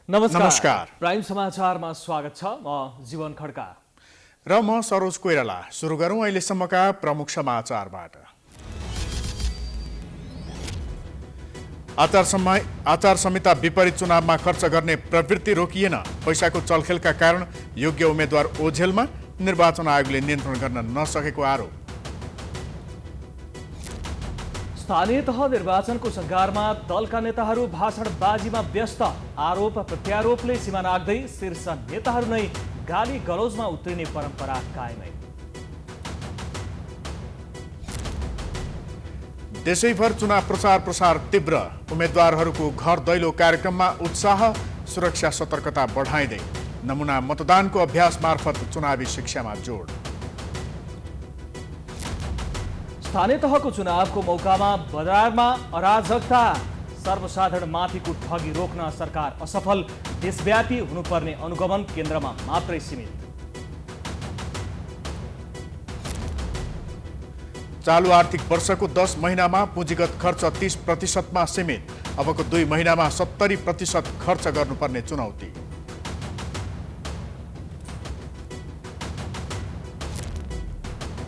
नमस्कार। प्राइम समाचारमा स्वागत छ। म जीवन खड्का र म सरोज कोइराला। सुरु गरौँ अहिलेसम्मका प्रमुख समाचारबाट। आचार संहिता विपरीत चुनावमा खर्च गर्ने प्रवृत्ति रोकिएन। पैसाको चलखेलका कारण योग्य उम्मेद्वार ओझेलमा, निर्वाचन आयोगले नियन्त्रण गर्न नसकेको आरोप। स्थानीय तह निर्वाचनको सङ्घारमा दलका नेताहरू भाषणबाजीमा व्यस्त। आरोप प्रत्यारोपले सीमा नाग्दै शीर्ष नेताहरू नै गाली गलौजमा उत्रिने परम्परा कायमै। देशैभर चुनाव प्रचार तीव्र। उम्मेद्वारहरूको घर दैलो कार्यक्रममा उत्साह, सुरक्षा सतर्कता बढाइँदै नमुना मतदानको अभ्यास मार्फत चुनावी शिक्षामा जोड। स्थानीय तहको चुनावको मौकामा बजारमा अराजकता। सर्वसाधारण माथिको ठगी रोक्न सरकार असफल। देशव्यापी हुनुपर्ने अनुगमन केन्द्रमा मात्रै सीमित। चालु आर्थिक वर्षको 10 महिनामा पुँजीगत खर्च 30%मा सीमित। अबको 2 महिनामा 70% खर्च गर्नुपर्ने चुनौती।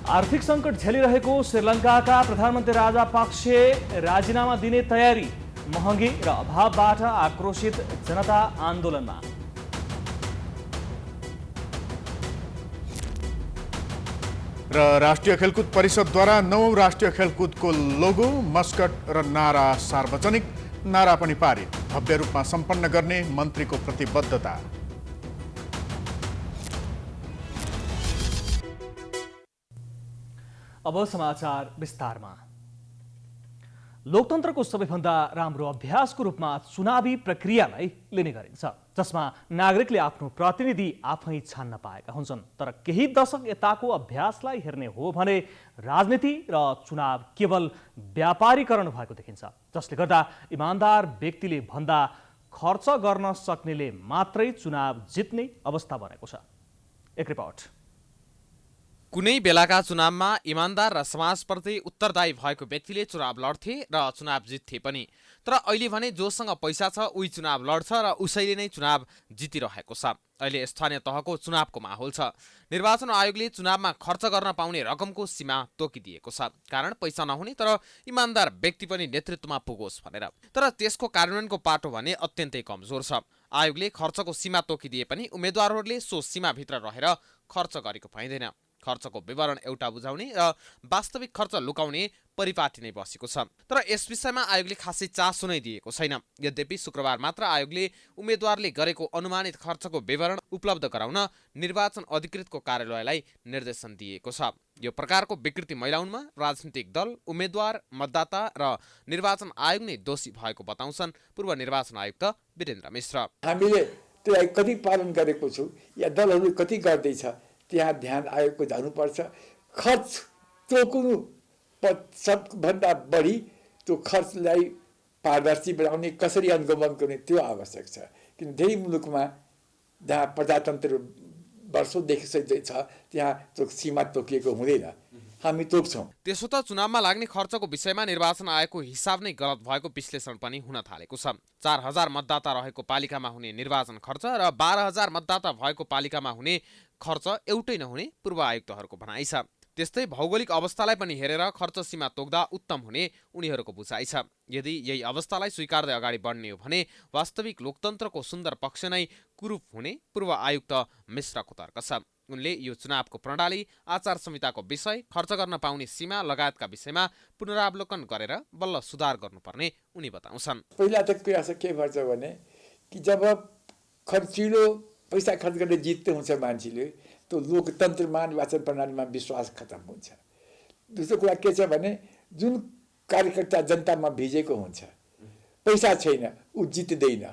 आर्थिक सङ्कट झेलिरहेको श्रीलङ्काका प्रधानमन्त्री राजापाक्से राजीनामा दिने तयारी। महँगी र अभावबाट आक्रोशित जनता आन्दोलनमा। र राष्ट्रिय खेलकुद परिषदद्वारा 9औं राष्ट्रिय खेलकुदको लोगो, मस्कट र नारा सार्वजनिक। नारा पनि पारित। भव्य रूपमा सम्पन्न गर्ने मन्त्रीको प्रतिबद्धता। अब समाचार विस्तारमा। लोकतन्त्रको सबैभन्दा राम्रो अभ्यासको रूपमा चुनावी प्रक्रियालाई लिने गरिन्छ, जसमा नागरिकले आफ्नो प्रतिनिधि आफै छान्न पाएका हुन्छन्। तर केही दशक यताको अभ्यासलाई हेर्ने हो भने राजनीति र चुनाव केवल व्यापारीकरण भएको देखिन्छ, जसले गर्दा इमान्दार व्यक्तिले भन्दा खर्च गर्न सक्नेले मात्रै चुनाव जित्ने अवस्था बनेको छ। एक रिपोर्ट। कुनै बेलाका चुनावमा इमान्दार र समाजप्रति उत्तरदायी भएको व्यक्तिले चुनाव लड्थे र चुनाव जित्थे पनि। तर अहिले भने जोसँग पैसा छ उही चुनाव लड्छ र उसैले नै चुनाव जितिरहेको छ। अहिले स्थानीय तहको चुनावको माहौल छ। निर्वाचन आयोगले चुनावमा खर्च गर्न पाउने रकमको सीमा तोकिदिएको छ, कारण पैसा नहुने तर इमान्दार व्यक्ति पनि नेतृत्वमा पुगोस् भनेर। तर त्यसको कार्यान्वयनको पाटो भने अत्यन्तै कमजोर छ। आयोगले खर्चको सीमा तोकिदिए पनि उम्मेद्वारहरूले सो सीमाभित्र रहेर खर्च गरेको पाइँदैन। खर्चको विवरण एउटा बुझाउने र वास्तविक खर्च लुकाउने परिपाटी नै बसेको छ। तर यस विषयमा आयोगले खासै चासो नै दिएको छैन। यद्यपि शुक्रबार मात्र आयोगले उम्मेद्वारले गरेको अनुमानित खर्चको विवरण उपलब्ध गराउन निर्वाचन अधिकृतको कार्यालयलाई निर्देशन दिएको छ। यो प्रकारको विकृति मैलाउनमा राजनीतिक दल, उम्मेद्वार, मतदाता र निर्वाचन आयोग नै दोषी भएको बताउँछन् पूर्व निर्वाचन आयुक्त वीरेन्द्र मिश्र। हामीले त्यसलाई कति पालन गरेको छु या दलहरू कति गर्दैछ त्यहाँ ध्यान आयोगको जानुपर्छ। खर्च तोक्नु सबभन्दा बढी त्यो खर्चलाई पारदर्शी बनाउने, कसरी अनुगमन गर्ने त्यो आवश्यक छ। किन धेरै मुलुकमा जहाँ प्रजातन्त्र वर्षौँदेखि छ त्यहाँ त्यो सीमा तोकिएको हुँदैन, हामी तोक्छौँ। त्यसो त चुनावमा लाग्ने खर्चको विषयमा निर्वाचन आयोगको हिसाब नै गलत भएको विश्लेषण पनि हुन थालेको छ। 4000 मतदाता रहेको पालिकामा हुने निर्वाचन खर्च र 12000 मतदाता भएको पालिकामा हुने खर्च एउटै नहुने पूर्व आयुक्तहरूको भनाइ छ। त्यस्तै भौगोलिक अवस्थालाई पनि हेरेर खर्च सीमा तोक्दा उत्तम हुने उनीहरूको बुझाइ छ। यदि यही अवस्थालाई स्वीकार्दै अगाडि बढ्ने हो भने वास्तविक लोकतन्त्रको सुन्दर पक्ष नै कुरूप हुने पूर्व आयुक्त मिश्रको तर्क छ। उनले यो चुनावको प्रणाली, आचार संहिताको विषय, खर्च गर्न पाउने सीमा लगायतका विषयमा पुनरावलोकन गरेर बल्ल सुधार गर्नुपर्ने उनी बताउँछन्। पहिला त के भन्छ भने कि जब खर्चिलो पैसा खर्च गरेर जित्दै हुन्छ मान्छेले, त्यो लोकतन्त्रमा, निर्वाचन प्रणालीमा विश्वास खतम हुन्छ। दोस्रो कुरा के छ भने जुन कार्यकर्ता जनतामा भिजेको हुन्छ, पैसा छैन, ऊ जित्दैन।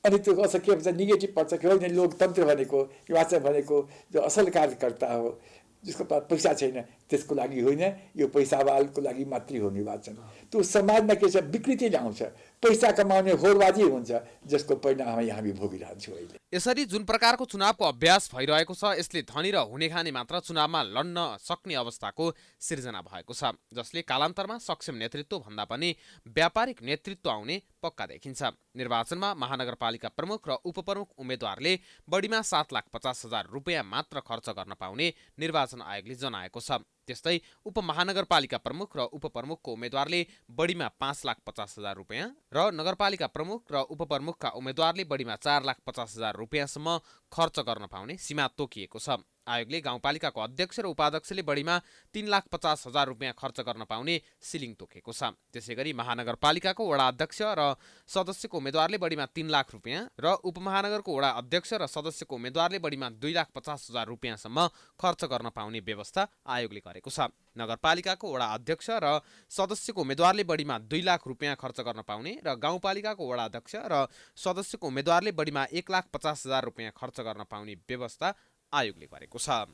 अनि त्यो असर के भन्छ, नेगेटिभ पर्छ कि लोकतन्त्र भनेको, निर्वाचन भनेको जो असल कार्यकर्ता हो, जसको पास पैसा छैन त्यसको लागि होइन, यो पैसावालको लागि मात्रै हो निर्वाचन। त्यो समाजमा के छ, विकृति ल्याउँछ, पैसा कमाउने होरबाजी हुन्छ, जसको परिणाम हामी भोगिरहन्छौँ अहिले। यसरी जुन प्रकारको चुनावको अभ्यास भइरहेको छ, यसले धनी र हुने खाने मात्र चुनावमा लड्न सक्ने अवस्थाको सिर्जना भएको छ, जसले कालान्तरमा सक्षम नेतृत्व भन्दा पनि व्यापारिक नेतृत्व आउने पक्का देखिन्छ। निर्वाचनमा महानगरपालिका प्रमुख र उपप्रमुख उम्मेद्वारले बढीमा 7,50,000 रुपियाँ मात्र खर्च गर्न पाउने निर्वाचन आयोगले जनाएको छ। त्यस्तै उपमहानगरपालिका प्रमुख र उपप्रमुखको उम्मेद्वारले बढीमा 5,50,000 रुपियाँ र नगरपालिका प्रमुख र उपप्रमुखका उम्मेद्वारले बढीमा 4,50,000 रुपियाँसम्म खर्च गर्न पाउने सीमा तोकिएको छ। आयोगले गाउँपालिकाको अध्यक्ष र उपाध्यक्षले बढीमा 3,50,000 रुपियाँ खर्च गर्न पाउने सिलिङ तोकेको छ। त्यसैगरी महानगरपालिकाको वडा अध्यक्ष र सदस्यको उम्मेद्वारले बढीमा 3 लाख रुपियाँ र उपमहानगरको वडा अध्यक्ष र सदस्यको उम्मेद्वारले बढीमा 2,50,000 रुपियाँसम्म खर्च गर्न पाउने व्यवस्था आयोगले गरेको छ। नगरपालिकाको वडा अध्यक्ष र सदस्यको उम्मेद्वारले बढीमा 2 लाख रुपियाँ खर्च गर्न पाउने र गाउँपालिकाको वडा अध्यक्ष र सदस्यको उम्मेद्वारले बढीमा 1,50,000 रुपियाँ खर्च गर्न पाउने व्यवस्था आयोगले गरेको छ।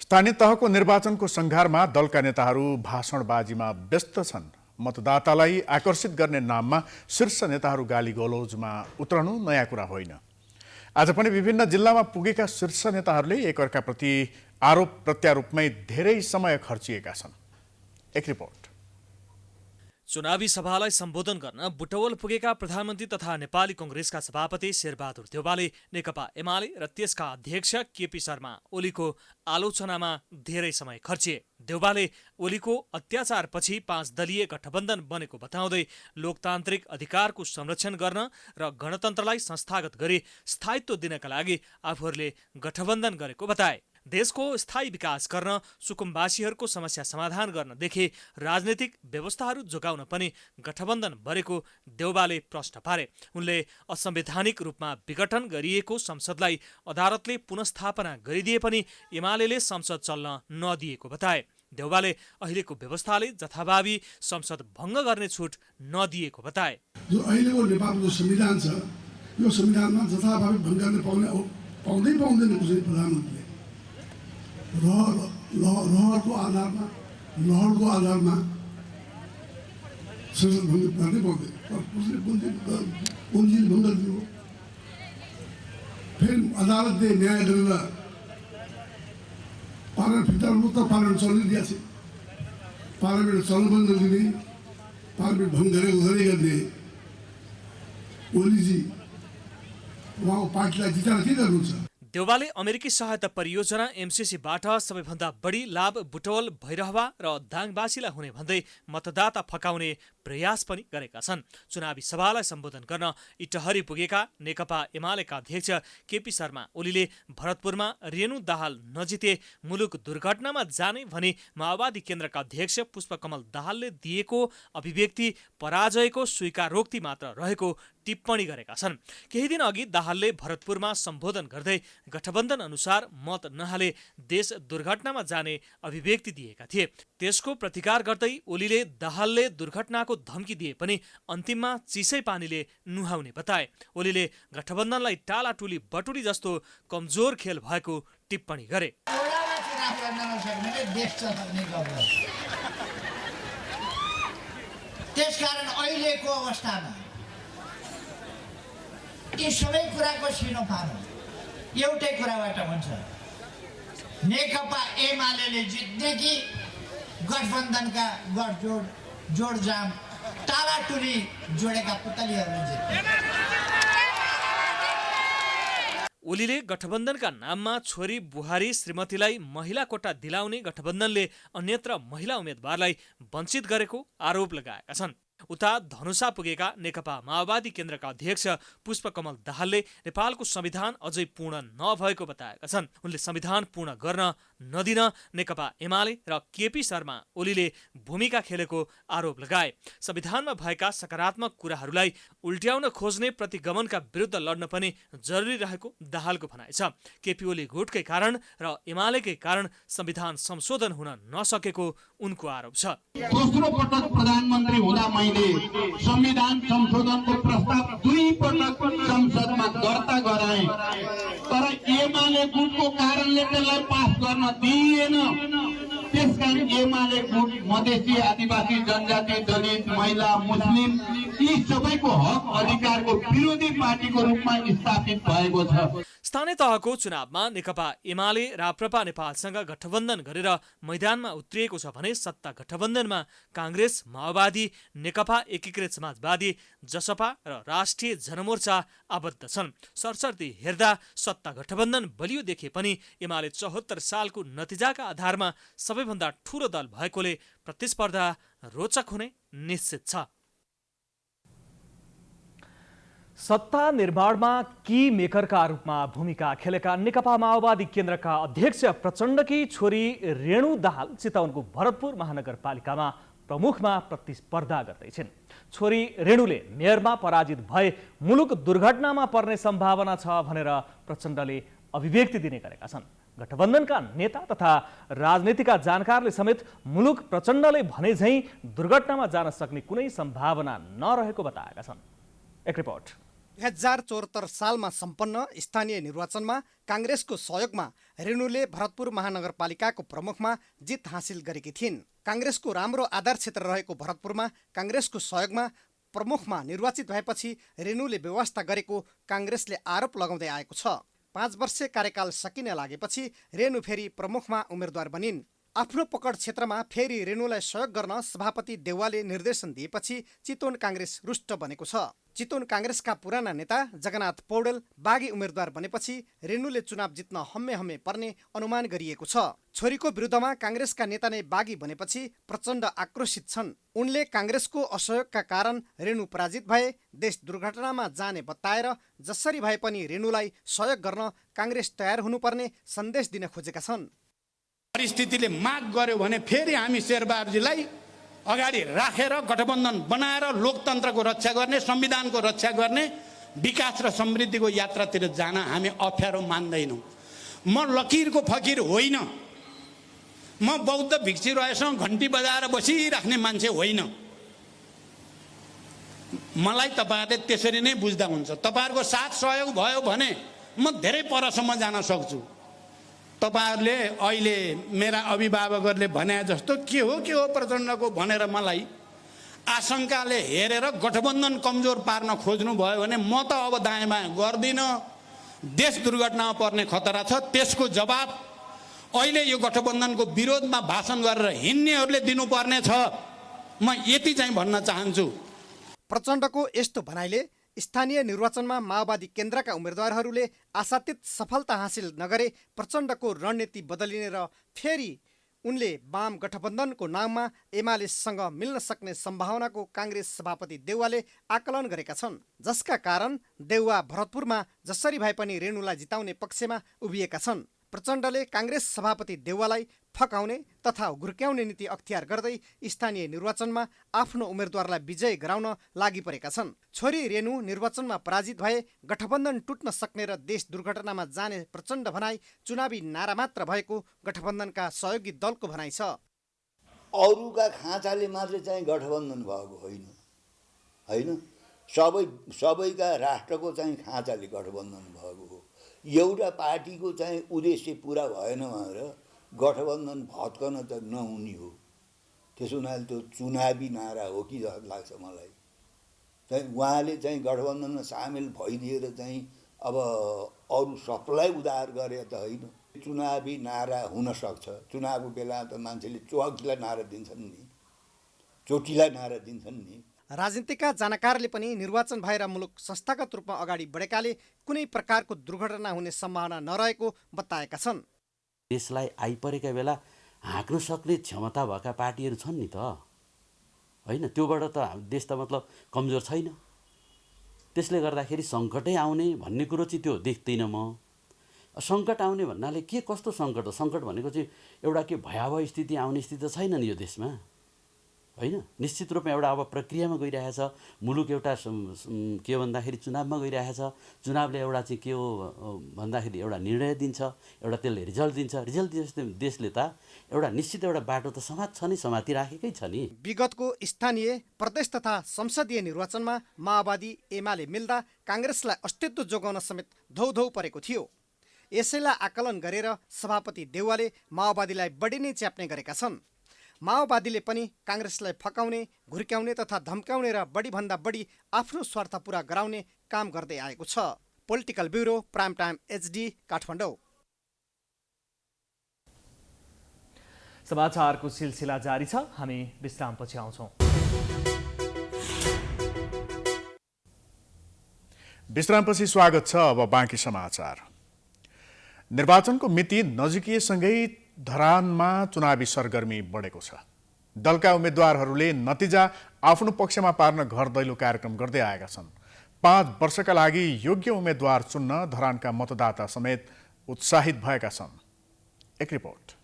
स्थानीय तहको निर्वाचनको सङ्घारमा दलका नेताहरू भाषणबाजीमा व्यस्त छन्। मतदातालाई आकर्षित गर्ने नाममा शीर्ष नेताहरू गाली गलौजमा उत्रनु नयाँ कुरा होइन। आज पनि विभिन्न जिल्लामा पुगेका शीर्ष नेताहरूले एकअर्काप्रति आरोप प्रत्यारोपमै धेरै समय खर्चिएका छन्। एक रिपोर्ट। चुनावी सभालाई सम्बोधन गर्न बुटवल पुगेका प्रधानमन्त्री तथा नेपाली कांग्रेसका सभापति शेरबहादुर देउवाले नेकपा एमाले र त्यसका अध्यक्ष केपी शर्मा ओलीको आलोचनामा धेरै समय खर्चिए। देउवाले ओलीको अत्याचारपछि 5 दलीय गठबन्धन बनेको बताउँदै लोकतान्त्रिक अधिकारको संरक्षण गर्न र गणतन्त्रलाई संस्थागत गरी स्थायित्व दिनका लागि आफूहरूले गठबन्धन गरेको बताए। देशको स्थायी विकास गर्न, सुकुम्बासीहरूको समस्या समाधान गर्नदेखि राजनीतिक व्यवस्थाहरू जोगाउन पनि गठबन्धन गरेको देउवाले प्रश्न पारे। उनले असंवैधानिक रूपमा विघटन गरिएको संसदलाई अदालतले पुनस्थापना गरिदिए पनि एमालेले संसद चल्न नदिएको बताए। देउवाले अहिलेको व्यवस्थाले जथाभावी संसद भङ्ग गर्ने छुट नदिएको बताए। जो अहिलेको नेपालको संविधान छ, यो संविधानमा जथाभावी भङ्ग गर्न पाउँदैन कसै प्रधानमन्त्रीले। लहरको आधारमा संसद भङ्ग गर्नै पाउँदैन। पुँजीले भङ्ग दियो, फेरि अदालतले न्याय गरेर पार्लियामेन्ट फिर्ता गर्नु त पार्लियामेन्ट चल्नै दिएको छ। पार्लियामेन्ट चल्नु पनि नदिने, पार्लियामेन्ट भङ्ग गर्ने ओलीजी उहाँको पार्टीलाई जिताएर के गर्नुहुन्छ? देउवाले अमेरिकी सहायता परियोजना एमसीसीबाट सबैभन्दा बढी लाभ बुटवल, भैरहवा र दाङबासीलाई हुने भन्दै मतदाता फकाउने प्रयास पनि गरेका छन्। चुनावी सभालाई सम्बोधन गर्न इटहरी पुगेका नेकपा एमालेका अध्यक्ष केपी शर्मा ओलीले भरतपुरमा रेणु दाहाल नजिते मुलुक दुर्घटनामा जाने भनी माओवादी केन्द्रका अध्यक्ष पुष्पकमल दाहालले दिएको अभिव्यक्ति पराजयको स्वीकारोक्ति मात्र रहेको टिप्पणी गरेका छन्। केही दिन अघि दाहालले भरतपुरमा सम्बोधन गर्दै गठबन्धन अनुसार मत नहाले देश दुर्घटनामा जाने अभिव्यक्ति दिएका थिए। त्यसको प्रतिकार गर्दै ओलीले दाहालले दुर्घटनाको धम्की दिए पनि अन्तिममा चिसै पानीले नुहाउने बताए। ओलीले गठबन्धनलाई टालाटुली बटुली जस्तो कमजोर खेल भएको टिप्पणी गरे। त्यसकारण अहिलेको अवस्थामा यी सबै कुराको सिनोफानो एउटै कुराबाट हुन्छ। नेकपा एमाले जित्ने कि गठबन्धनका गठजोड जोडजाम टालाटुली जोडेका पुतलीहरूले जित्ने। ओलीले गठबन्धनका नाममा छोरी बुहारी श्रीमतीलाई महिला कोटा दिलाउने गठबन्धनले अन्यत्र महिला उम्मेद्वारलाई वञ्चित गरेको आरोप लगाएका छन्। उता धनुषा पुगेका नेकपा माओवादी केन्द्रका अध्यक्ष पुष्पकमल दाहालले नेपालको संविधान अझै पूर्ण नभएको बताएका छन्। उनले संविधान पूर्ण गर्न नदिन नेकपा एमाले र केपी शर्मा ओलीले भूमिका खेलेको आरोप लगाए। संविधानमा भएका सकारात्मक कुराहरूलाई उल्ट्याउन खोज्ने प्रतिगमनका विरुद्ध लड्न पनि जरुरी रहेको दाहालको भनाइ छ। केपी ओली गुटकै कारण र एमालेकै कारण संविधान संशोधन हुन नसकेको उनको आरोप छ। दोस्रो पटक प्रधानमन्त्री हुँदा संविधान संशोधनको प्रस्ताव 2 पटक संसदमा दर्ता गराए, तर एमाले गुटको कारणले त्यसलाई पास गर्न दिइएन। त्यसकारण एमाले गुट मधेसी आदिवासी जनजाति दलित महिला मुस्लिम यी सबैको हक अधिकारको विरोधी पार्टीको रूपमा स्थापित भएको छ। स्थानीय तहको चुनावमा नेकपा एमाले राप्रपा नेपालसँग गठबन्धन गरेर मैदानमा उत्रिएको छ भने सत्ता गठबन्धनमा काङ्ग्रेस, माओवादी, नेकपा एकीकृत समाजवादी, जसपा र राष्ट्रिय जनमोर्चा आबद्ध छन्। सरसर्ती हेर्दा सत्ता गठबन्धन बलियो देखिए पनि एमाले 74 सालको नतिजाका आधारमा सबैभन्दा ठूलो दल भएकोले प्रतिस्पर्धा रोचक हुने निश्चित छ। सत्ता निर्माणमा की मेकरका रूपमा भूमिका खेलेका नेकपा माओवादी केन्द्रका अध्यक्ष प्रचण्डकी छोरी रेणु दाहाल चितवनको भरतपुर महानगरपालिकामा प्रमुखमा प्रतिस्पर्धा गर्दैछिन्। छोरी रेणुले मेयरमा पराजित भए मुलुक दुर्घटनामा पर्ने सम्भावना छ भनेर प्रचण्डले अभिव्यक्ति दिने गरेका छन्। गठबन्धनका नेता तथा राजनीतिका जानकारले समेत मुलुक प्रचण्डले भने झैं दुर्घटनामा जान सक्ने कुनै सम्भावना नरहेको बताएका छन्। एक रिपोर्ट। 2074 सालमा सम्पन्न स्थानीय निर्वाचनमा काङ्ग्रेसको सहयोगमा रेणुले भरतपुर महानगरपालिकाको प्रमुखमा जित हासिल गरेकी थिइन्। काङ्ग्रेसको राम्रो आधार क्षेत्र रहेको भरतपुरमा काङ्ग्रेसको सहयोगमा प्रमुखमा निर्वाचित भएपछि रेणुले व्यवस्था गरेको काङ्ग्रेसले आरोप लगाउँदै आएको छ। 5 वर्षे कार्यकाल सकिन लागेपछि रेणु फेरि प्रमुखमा उम्मेद्वार बनिन्। आफ्नो पकड क्षेत्रमा फेरि रेणुलाई सहयोग गर्न सभापति देउवाले निर्देशन दिएपछि चितवन काङ्ग्रेस रुष्ट बनेको छ। चितवन काङ्ग्रेसका पुराना नेता जगन्नाथ पौडेल बागी उम्मेद्वार बनेपछि रेणुले चुनाव जित्न हम्मे पर्ने अनुमान गरिएको छ। छोरीको विरुद्धमा काङ्ग्रेसका नेता नै बागी बनेपछि प्रचण्ड आक्रोशित छन्। उनले काङ्ग्रेसको असहयोगका कारण रेणु पराजित भए देश दुर्घटनामा जाने बताएर जसरी भए पनि रेणुलाई सहयोग गर्न काङ्ग्रेस तयार हुनुपर्ने सन्देश दिन खोजेका छन्। परिस्थितिले माग गर्यो भने फेरि हामी शेरबहादुरजीलाई अगाडि राखेर गठबन्धन बनाएर लोकतन्त्रको रक्षा गर्ने, संविधानको रक्षा गर्ने, विकास र समृद्धिको यात्रातिर जान हामी अप्ठ्यारो मान्दैनौँ। म लकिरको फकिर होइन, म बौद्ध भिक्षु रहेसँग घन्टी बजाएर बसिराख्ने मान्छे होइन। मलाई तपाईँहरूले त्यसरी नै बुझ्दा हुन्छ। तपाईँहरूको साथ सहयोग भयो भने म धेरै परसम्म जान सक्छु। तपाईँहरूले अहिले मेरा अभिभावकहरूले भने जस्तो के हो प्रचण्डको भनेर मलाई आशंकाले हेरेर गठबन्धन कमजोर पार्न खोज्नुभयो भने म त अब दायाँ बायाँ गर्दिनँ। देश दुर्घटनामा पर्ने खतरा छ। त्यसको जवाब अहिले यो गठबन्धनको विरोधमा भाषण गरेर हिँड्नेहरूले दिनुपर्ने छ। म यति चाहिँ भन्न चाहन्छु। प्रचण्डको यस्तो भनाइले स्थानीय निर्वाचनमा माओवादी केन्द्रका उम्मेद्वारहरूले आशातीत सफलता हासिल नगरे प्रचण्डको रणनीति बदलिने र फेरि उनले वाम गठबन्धनको नाममा एमालेसँग मिल्न सक्ने सम्भावनाको काङ्ग्रेस सभापति देउवाले आकलन गरेका छन्, जसका कारण देउवा भरतपुरमा जसरी भए पनि रेणुलाई जिताउने पक्षमा उभिएका छन्। प्रचण्डले काङ्ग्रेस सभापति देउवालाई फकाउने तथा घुर्क्याउने नीति अख्तियार गर्दै स्थानीय निर्वाचनमा आफ्नो उम्मेद्वारलाई विजय गराउन लागि परेका छन्। छोरी रेणु निर्वाचनमा पराजित भए गठबन्धन टुट्न सक्ने र देश दुर्घटनामा जाने प्रचण्ड भनाई चुनावी नारा मात्र भएको गठबन्धनका सहयोगी दलको भनाइ छ। अरूका खाँचाले मात्रै चाहिँ गठबन्धन भएको होइन, सबैका राष्ट्रको चाहिँ खाँचाले गठबन्धन भएको हो। एउटा पार्टीको चाहिँ उद्देश्य पुरा भएन भनेर गठबन्धन भत्कन त नहुने हो। त्यसो हुनाले त्यो चुनावी नारा हो कि जस्तो लाग्छ मलाई। चाहिँ उहाँले चाहिँ गठबन्धनमा सामेल भइदिएर चाहिँ अब अरू सबलाई उद्धार गरे त होइन। चुनावी नारा हुनसक्छ। चुनावको बेला त मान्छेले चौकिला नारा दिन्छन् नि, चोटिला नारा दिन्छन् नि। राजनीतिका जानकारले पनि निर्वाचन भएर मुलुक संस्थागत रूपमा अगाडि बढेकाले कुनै प्रकारको दुर्घटना हुने सम्भावना नरहेको बताएका छन्। देशलाई आइपरेका बेला हाँक्न सक्ने क्षमता भएका पार्टीहरू छन् नि त, होइन? त्योबाट त देश त मतलब कमजोर छैन। त्यसले गर्दाखेरि सङ्कटै आउने भन्ने कुरो चाहिँ त्यो देख्दिनँ म। सङ्कट आउने भन्नाले के कस्तो सङ्कट हो? सङ्कट भनेको चाहिँ एउटा के भयावह स्थिति आउने स्थिति त छैन नि यो देशमा, होइन? निश्चित रूपमा एउटा अब प्रक्रियामा गइरहेछ मुलुक। एउटा के भन्दाखेरि चुनावमा गइरहेछ। चुनावले एउटा चाहिँ के हो भन्दाखेरि एउटा निर्णय दिन्छ, एउटा त्यसले रिजल्ट दिन्छ। रिजल्ट दिएपछि देशले त एउटा निश्चित एउटा बाटो त समाज छ नि, समातिराखेकै छ नि। विगतको स्थानीय प्रदेश तथा संसदीय निर्वाचनमा माओवादी एमाले मिल्दा काङ्ग्रेसलाई अस्तित्व जोगाउन समेत धौधौ परेको थियो। यसैलाई आकलन गरेर सभापति देउवाले माओवादीलाई बढी नै च्याप्ने गरेका छन्। माओवादीले पनि काङ्ग्रेसलाई फकाउने, घुर्क्याउने तथा धम्काउने र बढीभन्दा बढी आफ्नो स्वार्थ पूरा गराउने काम गर्दै आएको छ। Political bureau, prime time HD, Kathmandu. समाचारको सिलसिला जारी छ, हामी विश्रामपछि आउँछौँ। विश्रामपछि स्वागत छ। अब बाँकी समाचार। निर्वाचनको मिति नजिकिएसँगै धरानमा चुनावी सरगर्मी बढेको छ। दलका उम्मेद्वारहरूले नतिजा आफ्नो पक्षमा पार्न घर दैलो कार्यक्रम गर्दै आएका छन्। 5 वर्षका लागि योग्य उम्मेद्वार चुन्न धरानका मतदाता समेत उत्साहित भएका छन्। एक रिपोर्ट।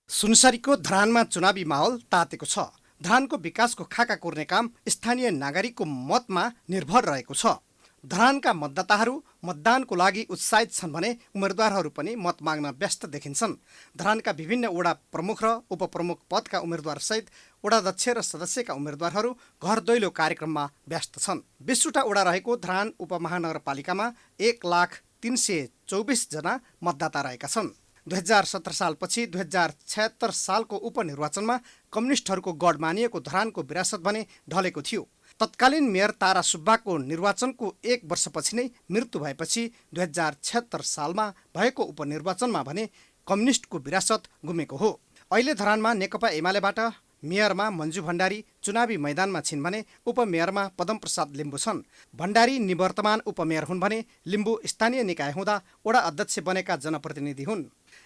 सुनसरीको धरानमा चुनावी माहौल तातेको छ। धरानको विकासको खाका कोर्ने काम स्थानीय नागरिकको मतमा निर्भर रहेको छ। धरानका मतदाताहरू मतदानको लागि उत्साहित छन् भने उम्मेद्वारहरू पनि मत माग्न व्यस्त देखिन्छन्। धरानका विभिन्न वडा प्रमुख र उपप्रमुख पदका उम्मेद्वारसहित वडाध्यक्ष र सदस्यका उम्मेद्वारहरू घर दैलो कार्यक्रममा व्यस्त छन्। 20वटा वडा रहेको धरान उपमहानगरपालिकामा 1,324 जना मतदाता रहेका छन्। 2017 सालपछि 2076 सालको उपनिर्वाचनमा कम्युनिस्टहरूको गढ मानिएको धरानको विरासत भने ढलेको थियो। तत्कालीन मेयर तारा सुब्बाको निर्वाचनको 1 वर्षपछि नै मृत्यु भएपछि 2076 सालमा भएको उपनिर्वाचनमा भने कम्युनिस्टको विरासत गुमेको हो। अहिले धरानमा नेकपा एमालेबाट मेयरमा मन्जु भण्डारी चुनावी मैदानमा छिन् भने उपमेयरमा पदमप्रसाद लिम्बू छन्। भण्डारी निवर्तमान उपमेयर हुन् भने लिम्बू स्थानीय निकाय हुँदा वडा अध्यक्ष बनेका जनप्रतिनिधि हुन्।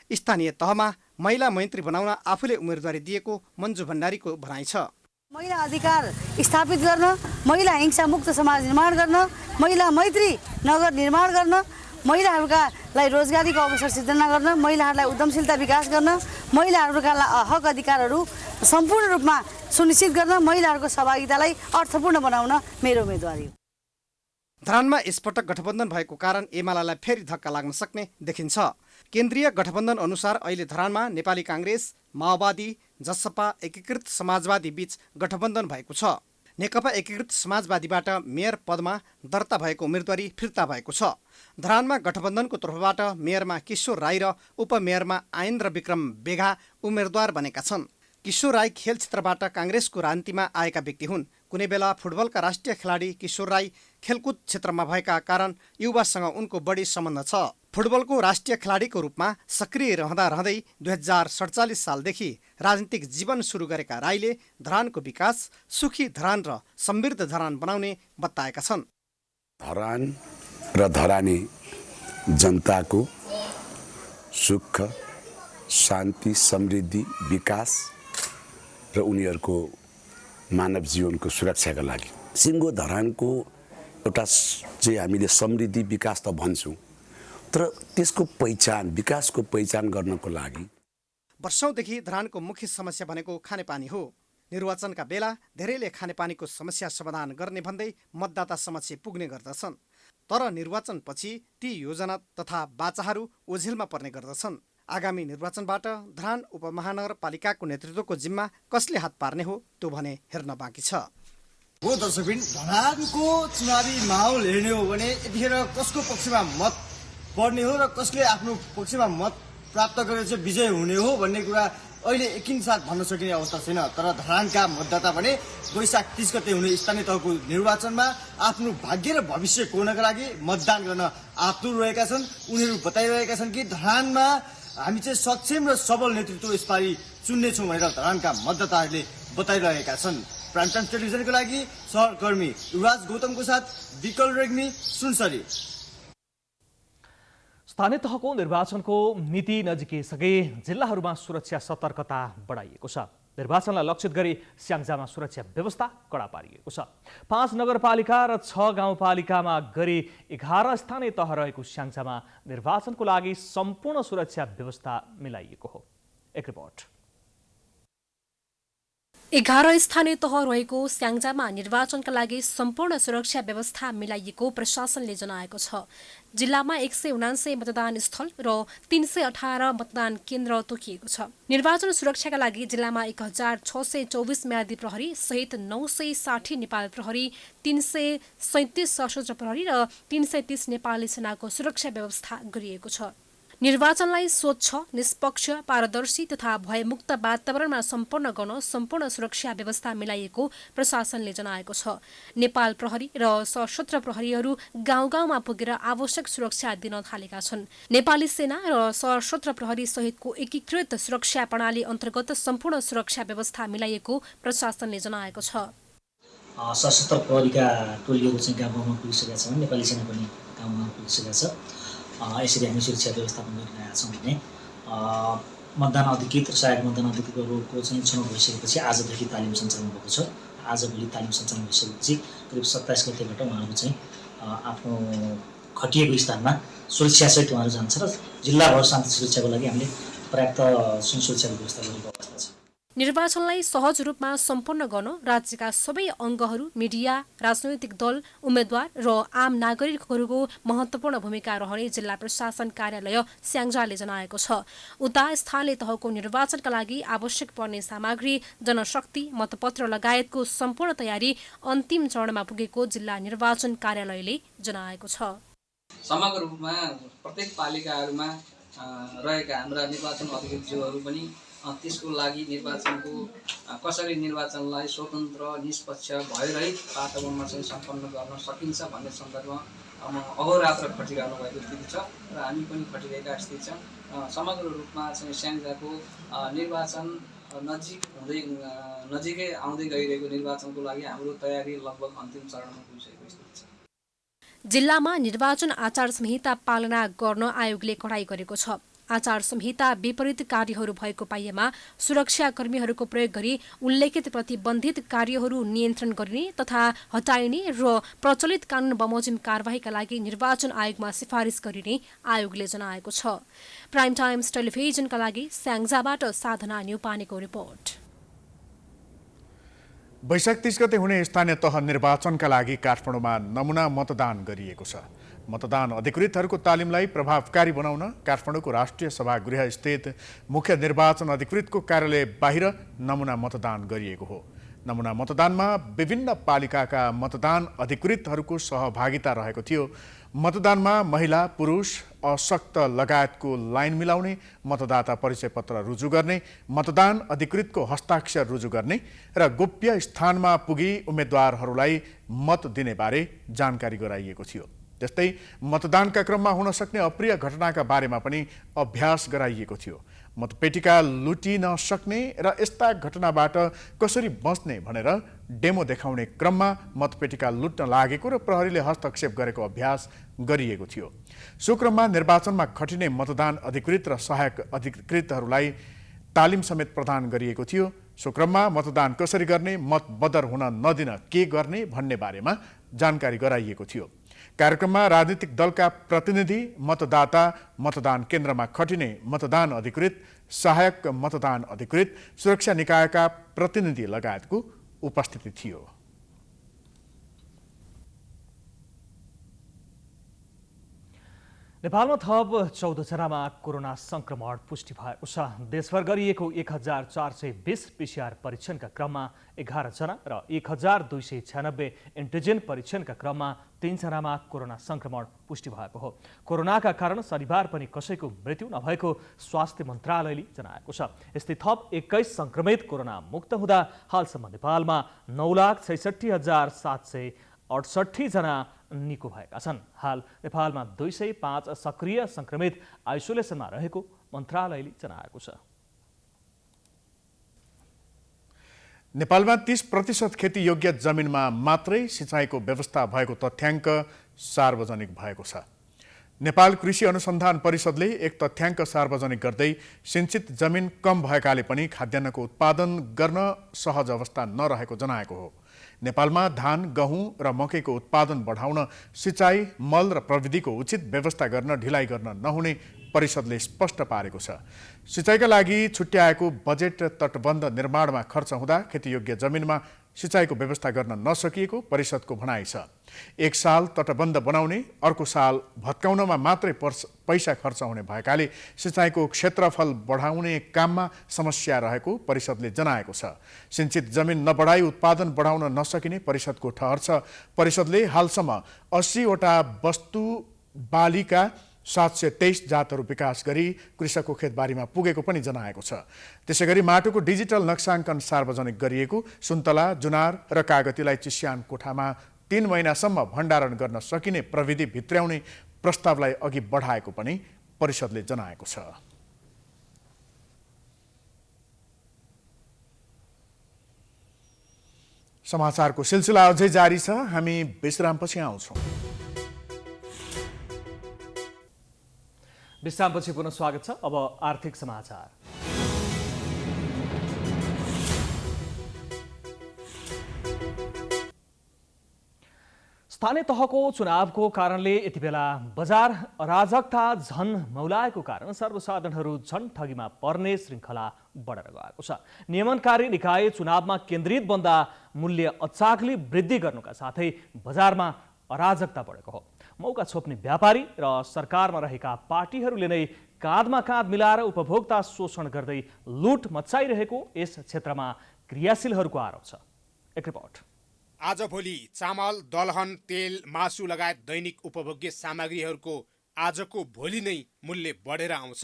स्थानीय तहमा महिला मैत्री बनाउन आफूले उम्मेदवारी दिएको मन्जु भण्डारीको भनाइ छ। महिला अधिकार स्थापित गर्न, महिला हिंसा मुक्त समाज निर्माण गर्न, महिला मैत्री नगर निर्माण गर्न, महिलाहरूलाई रोजगारीको अवसर सिर्जना गर्न, महिलाहरूलाई उद्यमशीलता विकास गर्न, महिलाहरूका हक अधिकारहरू सम्पूर्ण रूपमा सुनिश्चित गर्न, महिलाहरूको सहभागितालाई अर्थपूर्ण बनाउन मेरो उम्मेदवारी हो। धरानमा यसपटक गठबन्धन भएको कारण एमालेलाई फेरि धक्का लाग्न सक्ने देखिन्छ। केन्द्रीय गठबन्धन अनुसार अहिले धरानमा नेपाली काङ्ग्रेस, माओवादी, जसपा, एकीकृत समाजवादी बीच गठबन्धन भएको छ। नेकपा एकीकृत समाजवादीबाट मेयर पदमा दर्ता भएको उम्मेदवारी फिर्ता भएको छ। धरानमा गठबन्धनको तर्फबाट मेयरमा किशोर राई र उपमेयरमा आयेन्द्र विक्रम बेघा उम्मेदवार बनेका छन्। किशोर राई खेल क्षेत्रबाट काङ्ग्रेसको राजनीतिमा आएका व्यक्ति हुन्। कुनै बेला फुटबलका राष्ट्रिय खेलाडी किशोर राई खेलकुद क्षेत्रमा भएका कारण युवासँग उनको बढी सम्बन्ध छ। फुटबलको राष्ट्रिय खेलाडीको रूपमा सक्रिय रहँदै 2047 सालदेखि राजनीतिक जीवन सुरु गरेका राईले धरानको विकास, सुखी धरान र समृद्ध धरान बनाउने बताएका छन्। धरान र धरानी जनताको सुख, शान्ति, समृद्धि, विकास र उनीहरूको मानव जीवनको सुरक्षाका लागि सिङ्गो धरानको एउटा चाहिँ हामीले समृद्धि विकास त भन्छौँ, तर त्यसको पहिचान, विकासको पहिचान गर्नको लागि वर्षौंदेखि धरानको मुख्य समस्या भनेको खानेपानी हो। निर्वाचनका बेला धेरैले खानेपानीको समस्या समाधान गर्ने भन्दै मतदाता समक्ष पुग्ने गर्दछन्, तर निर्वाचनपछि ती योजना तथा बाचाहरू ओझेलमा पर्ने गर्दछन्। आगामी निर्वाचनबाट धरान उपमहानगरपालिकाको नेतृत्वको जिम्मा कसले हात पार्ने हो त्यो भने हेर्न बाँकी छ। हो दर्शकबिन, धरानको चुनावी माहौल हेर्ने हो भने यतिखेर कसको पक्षमा मत पर्ने हो र कसले आफ्नो पक्षमा मत प्राप्त गरेर चाहिँ विजय हुने हो भन्ने कुरा अहिले एकैसाथ भन्न सकिने अवस्था छैन। तर धरानका मतदाता भने वैशाख 30 गते हुने स्थानीय तहको निर्वाचनमा आफ्नो भाग्य र भविष्य कोर्नका लागि मतदान गर्न आतुर रहेका छन्। उनीहरू बताइरहेका छन् कि धरानमा हामी चाहिँ सक्षम र सबल नेतृत्व यसपालि चुन्नेछौँ भनेर धरानका मतदाताहरूले बताइरहेका छन्। प्राइम टाइम टेलिभिजनको लागि सहकर्मी युवराज गौतमको साथ विकल रेग्मी, सुनसरी। स्थानीय तहको निर्वाचनको मिति नजिकिएसँगै जिल्लाहरूमा सुरक्षा सतर्कता बढाइएको छ। निर्वाचनलाई लक्षित गरी स्याङ्जामा सुरक्षा व्यवस्था कडा पारिएको छ। 5 नगरपालिका र 6 गाउँपालिकामा गरी 11 स्थानीय तह रहेको स्याङ्जामा निर्वाचनको लागि सम्पूर्ण सुरक्षा व्यवस्था मिलाइएको हो। एक रिपोर्ट। 11 स्थानीय तह रहेको स्याङ्जामा निर्वाचनका लागि सम्पूर्ण सुरक्षा व्यवस्था मिलाइएको प्रशासनले जनाएको छ। जिल्लामा 179 मतदान स्थल र 318 मतदान केन्द्र तोकिएको छ। निर्वाचन सुरक्षाका लागि जिल्लामा 1624 म्यादी प्रहरी सहित 960 नेपाल प्रहरी, 337 सशस्त्र प्रहरी र 330 नेपाली सेनाको सुरक्षा व्यवस्था गरिएको छ। निर्वाचनलाई स्वच्छ, निष्पक्ष, पारदर्शी तथा भयमुक्त वातावरणमा सम्पन्न गर्न सम्पूर्ण सुरक्षा व्यवस्था मिलाइएको प्रशासनले जनाएको छ। नेपाल प्रहरी र सशस्त्र प्रहरीहरू गाउँ गाउँमा पुगेर आवश्यक सुरक्षा दिन थालेका छन्। नेपाली सेना र सशस्त्र प्रहरी सहितको एकीकृत सुरक्षा प्रणाली अन्तर्गत सम्पूर्ण सुरक्षा व्यवस्था मिलाइएको प्रशासनले जनाएको छ। सशस्त्र प्रहरीका टोलीहरू चाहिँ गाउँ गाउँमा पुगिसकेका छन्, नेपाली सेना पनि गाउँ गाउँमा पुगिसकेका छ। यसरी हामी सुरक्षा व्यवस्थापन गरिरहेका छौँ भने मतदान अधिकृत र सहायक मतदान अधिकृतहरूको चाहिँ छनौट भइसकेपछि आजदेखि तालिम सञ्चालन भएको छ। आजभोलि तालिम सञ्चालन भइसकेपछि करिब 27 गतेबाट उहाँहरू चाहिँ आफ्नो खटिएको स्थानमा सुरक्षासहित उहाँहरू जान्छ र जिल्लाभर शान्ति सुरक्षाको लागि हामीले पर्याप्त सुरक्षाको व्यवस्था गरेको अवस्था छ। निर्वाचनलाई सहज रूपमा सम्पन्न गर्न राज्यका सबै अङ्गहरू, मिडिया, राजनैतिक दल, उम्मेद्वार र आम नागरिकहरूको महत्त्वपूर्ण भूमिका रहने जिल्ला प्रशासन कार्यालय स्याङ्जाले जनाएको छ। उता स्थानीय तहको निर्वाचनका लागि आवश्यक पर्ने सामग्री, जनशक्ति, मतपत्र लगायतको सम्पूर्ण तयारी अन्तिम चरणमा पुगेको जिल्ला निर्वाचन कार्यालयले जनाएको छ। समग्र रूपमा प्रत्येक पालिकाहरूमा रहेका हाम्रा निर्वाचन अधिकारीज्यूहरू पनि त्यसको लागि निर्वाचनको कसरी निर्वाचनलाई स्वतन्त्र, निष्पक्ष, भयरहित वातावरणमा चाहिँ सम्पन्न गर्न सकिन्छ भन्ने सन्दर्भमा अहोरात्र खटिरहनु भएको स्थिति छ र हामी पनि खटिरहेका स्थिति छौँ। समग्र रूपमा चाहिँ स्याङ्जाको निर्वाचन नजिकै आउँदै गइरहेको निर्वाचनको लागि हाम्रो तयारी लगभग अन्तिम चरणमा पुगिसकेको स्थिति छ। जिल्लामा निर्वाचन आचार संहिता पालना गर्न आयोगले कडाई गरेको छ। आचार संहिता विपरीत कार्यहरू भएको पाइएमा सुरक्षाकर्मीहरूको प्रयोग गरी उल्लेखित प्रतिबन्धित कार्यहरू नियन्त्रण गरिने तथा हटाइने र प्रचलित कानून बमोजिम कारबाहीका लागि निर्वाचन आयोगमा सिफारिस गरिने आयोगले जनाएको छ। प्राइम टाइम्स टेलिभिजनका लागि स्याङ्जाबाट साधना न्युपानेको रिपोर्ट। वैशाख 30 गते हुने स्थानीय तह निर्वाचनका लागि काठमाडौँमा नमुना मतदान गरिएको छ। मतदान अधिकृतहरूको तालिमलाई प्रभावकारी बनाउन काठमाडौँको राष्ट्रिय सभागृह स्थित मुख्य निर्वाचन अधिकृतको कार्यालय बाहिर नमुना मतदान गरिएको हो। नमुना मतदानमा विभिन्न पालिकाका मतदान अधिकृतहरूको सहभागिता रहेको थियो। मतदानमा महिला, पुरुष, अशक्त लगायतको लाइन मिलाउने, मतदाता परिचय पत्र रुजु गर्ने, मतदान अधिकृतको हस्ताक्षर रुजु गर्ने र गोप्य स्थानमा पुगी उम्मेद्वारहरूलाई मत दिने बारे जानकारी गराइएको थियो। त्यस्तै मतदानका क्रममा हुन सक्ने अप्रिय घटनाका बारेमा पनि अभ्यास गराइएको थियो। मतपेटिका लुटिन सक्ने र यस्ता घटनाबाट कसरी बच्ने भनेर डेमो देखाउने क्रममा मतपेटिका लुट्न लागेको र प्रहरीले हस्तक्षेप गरेको अभ्यास गरिएको थियो। सो क्रममा निर्वाचनमा खटिने मतदान अधिकृत र सहायक अधिकृतहरूलाई तालिम समेत प्रदान गरिएको थियो। सो क्रममा मतदान कसरी गर्ने, मत बदर हुन नदिन के गर्ने भन्ने बारेमा जानकारी गराइएको थियो। कार्यक्रममा राजनीतिक दलका प्रतिनिधि, मतदाता, मतदान केन्द्रमा खटिने मतदान अधिकृत, सहायक मतदान अधिकृत, सुरक्षा निकायका प्रतिनिधि लगायतको उपस्थिति थियो। नेपालमा थप 14 जनामा कोरोना संक्रमण पुष्टि भएको छ। देशभर गरिएको 1420 पीसीआर परीक्षणका क्रममा 11 जना र 1296 एन्टिजेन परीक्षणका क्रममा 3 जनामा कोरोना संक्रमण पुष्टि भएको हो। कोरोनाका कारण शनिबार पनि कसैको मृत्यु नभएको स्वास्थ्य मन्त्रालयले जनाएको छ। यस्तै थप 21 संक्रमित कोरोना मुक्त हुँदा हालसम्म नेपालमा 9,66,768 जना निको भएका छन्। हाल नेपालमा 205 सक्रिय संक्रमित आइसोलेसनमा रहेको मन्त्रालयले जनाएको छ। नेपालमा 30% खेतीयोग्य जमिनमा मात्रै सिँचाइको व्यवस्था भएको तथ्याङ्क सार्वजनिक भएको छ। नेपाल कृषि अनुसन्धान परिषदले एक तथ्याङ्क सार्वजनिक गर्दै सिंचित जमिन कम भएकाले पनि खाद्यान्नको उत्पादन गर्न सहज अवस्था नरहेको जनाएको हो। नेपालमा धान, गहुँ र मकैको उत्पादन बढाउन सिँचाइ, मल र प्रविधिको उचित व्यवस्था गर्न ढिलाइ गर्न नहुने परिषदले स्पष्ट पारेको छ। सिँचाइका लागि छुट्याएको बजेट तटबन्ध निर्माणमा खर्च हुँदा खेतीयोग्य जमिनमा सिँचाइको व्यवस्था गर्न नसकिएको परिषदको भनाइ छ। एक साल तटबन्ध बनाउने, अर्को साल भत्काउनमा मात्रै पैसा खर्च हुने भएकाले सिँचाइको क्षेत्रफल बढाउने काममा समस्या रहेको परिषदले जनाएको छ। सिंचित जमिन नबढाई उत्पादन बढाउन नसकिने परिषदको ठहर छ। परिषदले हालसम्म 80वटा वस्तु बालीका 723 जातहरू विकास गरी कृषकको खेतबारीमा पुगेको पनि जनाएको छ। त्यसैगरी माटोको डिजिटल नक्साङ्कन सार्वजनिक गरिएको, सुन्तला, जुनार र कागतीलाई चिस्यान कोठामा 3 महिनासम्म भण्डारण गर्न सकिने प्रविधि भित्र्याउने प्रस्तावलाई अघि बढाएको पनि परिषदले जनाएको छ। समाचारको सिलसिला अझै जारी छ। हामी विश्रामपछि आउँछौँ। विश्रामपछि पुनः स्वागत छ। अब आर्थिक समाचार। स्थानीय तहको चुनावको कारणले यति बेला बजार अराजकता झन मौलाएको कारण सर्वसाधारणहरू झन ठगीमा पर्ने श्रृङ्खला बढेर गएको छ। नियमनकारी निकाय चुनावमा केन्द्रित बन्दा मूल्य अचाकली वृद्धि गर्नुका साथै बजारमा अराजकता बढेको हो। मौका छोप्ने व्यापारी र सरकारमा रहेका पार्टीहरूले नै काँधमा काँध मिलाएर उपभोक्ता शोषण गर्दै लुट मचाइरहेको यस क्षेत्रमा क्रियाशीलहरूको आरोप छ। एक रिपोर्ट। आजभोलि चामल, दलहन, तेल, मासु लगायत दैनिक उपभोग्य सामग्रीहरूको आजको भोलि नै मूल्य बढेर आउँछ।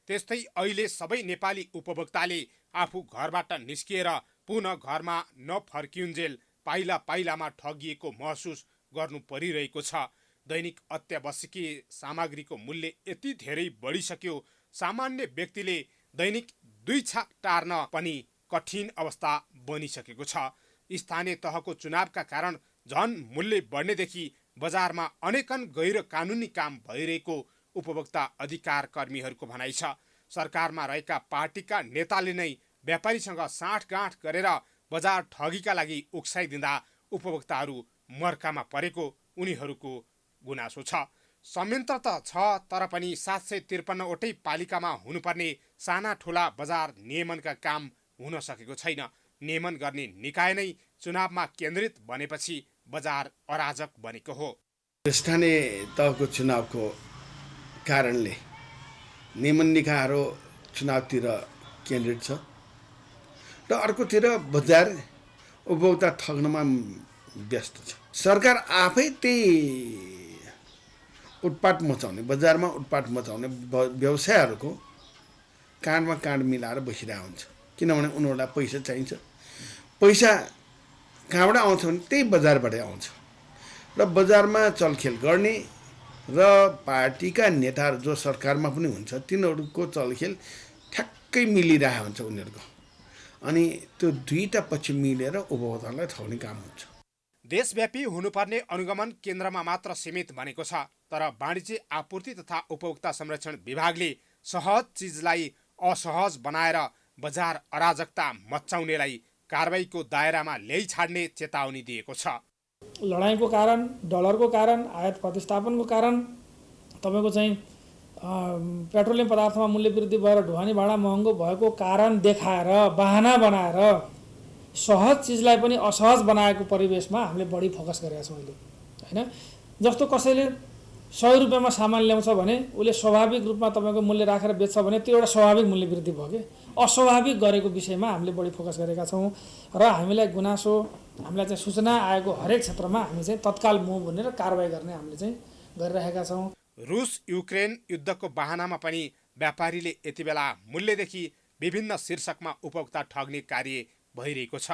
त्यस्तै अहिले सबै नेपाली उपभोक्ताले आफू घरबाट निस्किएर पुनः घरमा नफर्किउन्जेल पाइला पाइलामा ठगिएको महसुस गर्नु परिरहेको छ। दैनिक अत्यावश्यकीय सामग्रीको मूल्य यति धेरै बढिसक्यो, सामान्य व्यक्तिले दैनिक 2 छाक टार्न पनि कठिन अवस्था बनिसकेको छ। स्थानीय तहको चुनावका कारण झन मूल्य बढ्नेदेखि बजारमा अनेकन गैर कानुनी काम भइरहेको उपभोक्ता अधिकार कर्मीहरूको भनाइ छ। सरकारमा रहेका पार्टीका नेताले नै व्यापारीसँग साँठगाँठ गरेर बजार ठगीका लागि उक्साइदिँदा उपभोक्ताहरू मर्कामा परेको उनीहरूको गुनासो छ। संयन्त्र त छ, तर पनि 753 वटै पालिकामा हुनुपर्ने साना ठुला बजार नियमनका काम हुन सकेको छैन। नियमन गर्ने निकाय नै चुनावमा केन्द्रित बनेपछि बजार अराजक बनेको हो। स्थानीय तहको चुनावको कारणले नियमन निकायहरू चुनावतिर केन्द्रित छ र अर्कोतिर बजार उपभोक्ता ठग्नमा व्यस्त छ। सरकार आफै त्यही उत्पात मचाउने, बजारमा उत्पात मचाउने व्यवसायहरूको काँडमा काँड मिलाएर बसिरहेको हुन्छ। किनभने उनीहरूलाई पैसा चाहिन्छ। पैसा कहाँबाट आउँछ भने त्यही बजारबाटै आउँछ र बजारमा चलखेल गर्ने र पार्टीका नेताहरू जो सरकारमा पनि हुन्छ तिनीहरूको चलखेल ठ्याक्कै मिलिरहेको हुन्छ उनीहरूको। अनि त्यो दुईटा पक्ष मिलेर उपभोक्तालाई ठग्ने काम हुन्छ। देशव्यापी हुनुपर्ने अनुगमन केन्द्रमा मात्र सीमित बनेको छ, तर वाणिज्य आपूर्ति तथा उपभोक्ता संरक्षण विभागले सहज चिजलाई असहज बनाएर बजार अराजकता मचाउनेलाई कारबाहीको दायरामा ल्याइ छाड्ने चेतावनी दिएको छ। लडाइँको कारण, डलरको कारण, आयात प्रतिस्थापनको कारण तपाईँको चाहिँ पेट्रोलियम पदार्थमा मूल्य वृद्धि भएर ढुवानी भाडा महँगो भएको कारण देखाएर बहाना बनाएर सहज चिजलाई पनि असहज बनाएको परिवेशमा हामीले बढी फोकस गरेका छौँ अहिले, होइन? जस्तो कसैले 100 रुपियाँमा सामान ल्याउँछ भने उसले स्वाभाविक रूपमा तपाईँको मूल्य राखेर बेच्छ भने त्यो एउटा स्वाभाविक मूल्य वृद्धि भयो कि अस्वाभाविक गरेको विषयमा हामीले बढी फोकस गरेका छौँ र हामीलाई गुनासो, हामीलाई चाहिँ सूचना आएको हरेक क्षेत्रमा हामी चाहिँ तत्काल मुभ हुने र कारबाही गर्ने हामीले चाहिँ गरिरहेका छौँ। रुस युक्रेन युद्धको बहानामा पनि व्यापारीले यति बेला मूल्यदेखि विभिन्न शीर्षकमा उपभोक्ता ठग्ने कार्य भइरहेको छ।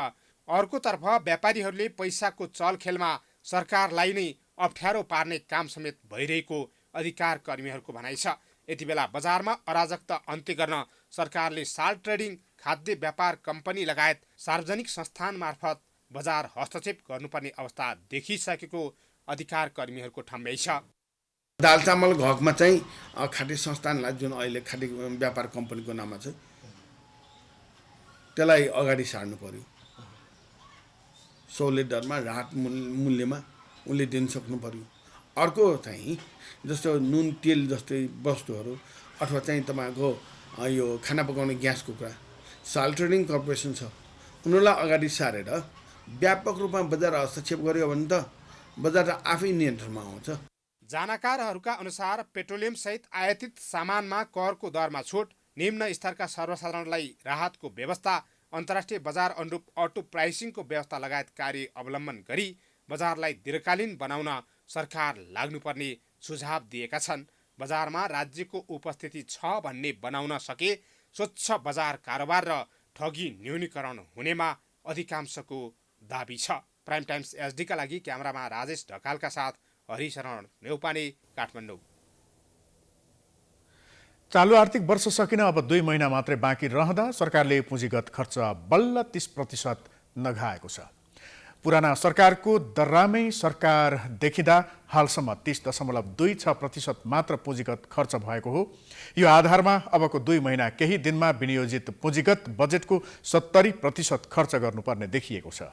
अर्कोतर्फ व्यापारीहरूले पैसाको चलखेलमा सरकारलाई नै अप्ठ्यारो पार्ने काम समेत भइरहेको अधिकार कर्मीहरूको भनाइ छ। यति बेला बजारमा अराजकता अन्त्य गर्न सरकारले साल ट्रेडिङ, खाद्य व्यापार कम्पनी लगायत सार्वजनिक संस्थान मार्फत बजार हस्तक्षेप गर्नुपर्ने अवस्था देखिसकेको अधिकार कर्मीहरूको ठम्ब्याइ छ। दाल चामल घकमा चाहिँ खाद्य संस्थानलाई, जुन अहिले खाद्य व्यापार कम्पनीको नाममा छ, त्यसलाई अगाडि सार्नु पर्यो। 100 लिटरमा राहत मूल्यमा उसले दिन सक्नु पर्यो। अर्को चाहिँ जस्तो नुन तेल जस्तै वस्तुहरू अथवा चाहिँ तपाईँको यो खाना पकाउने ग्यासको कुरा, साल ट्रेडिङ कर्पोरेसन छ, उनीहरूलाई अगाडि सारेर व्यापक रूपमा बजार हस्तक्षेप गर्यो भने त बजार त आफै नियन्त्रणमा आउँछ। जानकारहरूका अनुसार पेट्रोलियम सहित आयातित सामानमा करको दरमा छुट, निम्न स्तरका सर्वसाधारणलाई राहतको व्यवस्था, अन्तर्राष्ट्रिय बजार अनुरूप अटो प्राइसिङको व्यवस्था लगायत कार्य अवलम्बन गरी बजारलाई दीर्घकालीन बनाउन सरकार लाग्नुपर्ने सुझाव दिएका छन्। बजारमा राज्यको उपस्थिति छ भन्ने बनाउन सके स्वच्छ बजार कारोबार र ठगी न्यूनीकरण हुनेमा अधिकांशको दाबी छ। प्राइम टाइम्स एसडीका लागि क्यामेरामा राजेश ढकालका साथ हरिशरण नेउपाने, काठमाडौँ। चालु आर्थिक वर्ष सकिन अब 2 महिना मात्रै बाँकी रहँदा सरकारले पुँजीगत खर्च बल्ल 30% नघाएको छ। पुराना सरकारको दर्रामै सरकार देखिँदा हालसम्म 30.26% मात्र पुँजीगत खर्च भएको हो। यो आधारमा अबको 2 महिना केही दिनमा विनियोजित पुँजीगत बजेटको 70% खर्च गर्नुपर्ने देखिएको छ।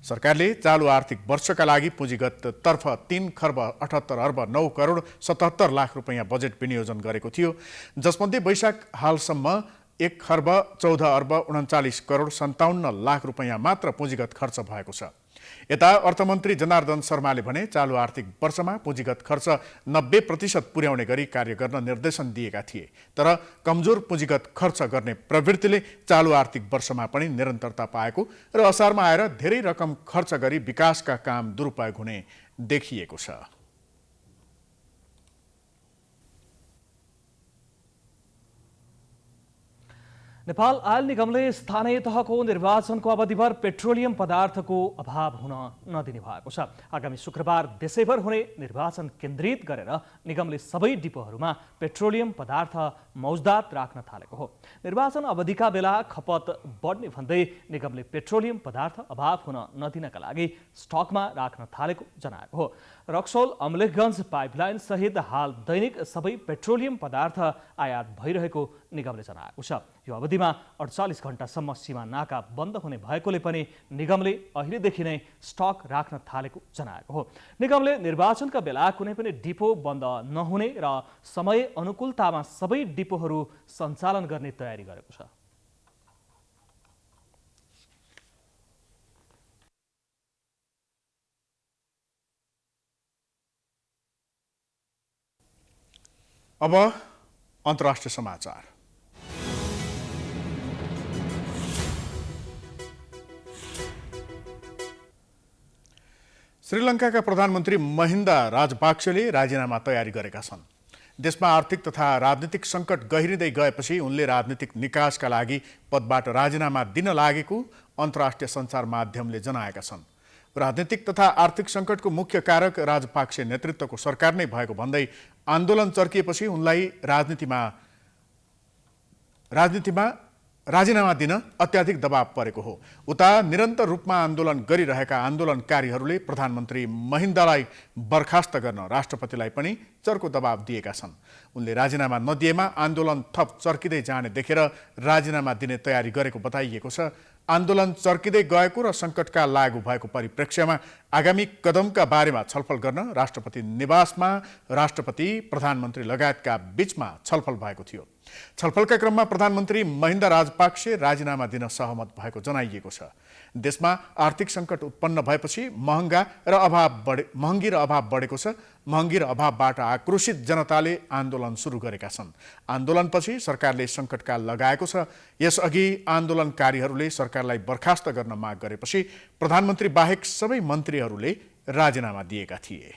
सरकारले चालु आर्थिक वर्षका लागि पुँजीगत तर्फ 3 खर्ब 78 अर्ब 9 करोड 77 लाख रुपैयाँ बजेट विनियोजन गरेको थियो, जसमध्ये वैशाख हालसम्म 1 खर्ब 14 अर्ब 39 करोड 57 लाख रुपैयाँ मात्र पुँजीगत खर्च भएको छ। यता अर्थमन्त्री जनार्दन शर्माले भने चालु आर्थिक वर्षमा पुँजीगत खर्च 90% पुर्याउने गरी कार्य गर्न निर्देशन दिएका थिए, तर कमजोर पुँजीगत खर्च गर्ने प्रवृत्तिले चालु आर्थिक वर्षमा पनि निरन्तरता पाएको र असारमा आएर धेरै रकम खर्च गरी विकासका काम दुरुपयोग हुने देखिएको छ। नेपाल आयल निगमले स्थानीय तहको निर्वाचनको अवधिभर पेट्रोलियम पदार्थको अभाव हुन नदिने भएको छ। आगामी शुक्रबार देशैभर हुने निर्वाचन केन्द्रित गरेर निगमले सबै डिपोहरूमा पेट्रोलियम पदार्थ मौजदात राख्न थालेको हो। निर्वाचन अवधिका बेला खपत बढ्ने भन्दै निगमले पेट्रोलियम पदार्थ अभाव हुन नदिनका लागि स्टकमा राख्न थालेको जनाएको हो। रक्सौल अमलेखगञ्ज पाइपलाइन सहित हाल दैनिक सबै पेट्रोलियम पदार्थ आयात भइरहेको निगमले जनाएको छ। यो अवधिमा 48 घण्टासम्म सीमा नाका बन्द हुने भएकोले पनि निगमले अहिलेदेखि नै स्टक राख्न थालेको जनाएको हो। निगमले निर्वाचनका बेला कुनै पनि डिपो बन्द नहुने र समय अनुकूलतामा सबै डिपोहरू सञ्चालन गर्ने तयारी गरेको छ। अब अन्तर्राष्ट्रिय समाचार। श्रीलङ्काका प्रधानमन्त्री महिन्दा राजपाक्सेले राजीनामा तयारी गरेका छन्। देशमा आर्थिक तथा राजनीतिक सङ्कट गहिरिँदै गएपछि उनले राजनीतिक निकासका लागि पदबाट राजीनामा दिन लागेको अन्तर्राष्ट्रिय सञ्चार माध्यमले जनाएका छन्। राजनीतिक तथा आर्थिक सङ्कटको मुख्य कारक राजपाक्से नेतृत्वको सरकार नै भएको भन्दै आन्दोलन चर्किएपछि उनलाई राजनीतिमा राजीनामा दिन अत्याधिक दबाव परेको हो। उता निरन्तर रूपमा आन्दोलन गरिरहेका आन्दोलनकारीहरूले प्रधानमन्त्री महिन्दालाई बर्खास्त गर्न राष्ट्रपतिलाई पनि चर्को दबाव दिएका छन्। उनले राजीनामा नदिएमा आन्दोलन थप चर्किँदै जाने देखेर राजीनामा दिने तयारी गरेको बताइएको छ। आन्दोलन चर्किँदै गएको र सङ्कटका लागू भएको परिप्रेक्ष्यमा आगामी कदमका बारेमा छलफल गर्न राष्ट्रपति निवासमा राष्ट्रपति, प्रधानमन्त्री लगायतका बीचमा छलफल भएको थियो। छलफलका क्रममा प्रधानमन्त्री महिन्दा राजपाक्से राजीनामा दिन सहमत भएको जनाइएको छ। देशमा आर्थिक सङ्कट उत्पन्न भएपछि महँगी र अभाव बढेको छ। महँगी र अभावबाट आक्रोशित जनताले आन्दोलन सुरु गरेका छन्। आन्दोलनपछि सरकारले सङ्कटकाल लगाएको छ। यसअघि आन्दोलनकारीहरूले सरकारलाई बर्खास्त गर्न माग गरेपछि प्रधानमन्त्री बाहेक सबै मन्त्रीहरूले राजीनामा दिएका थिए।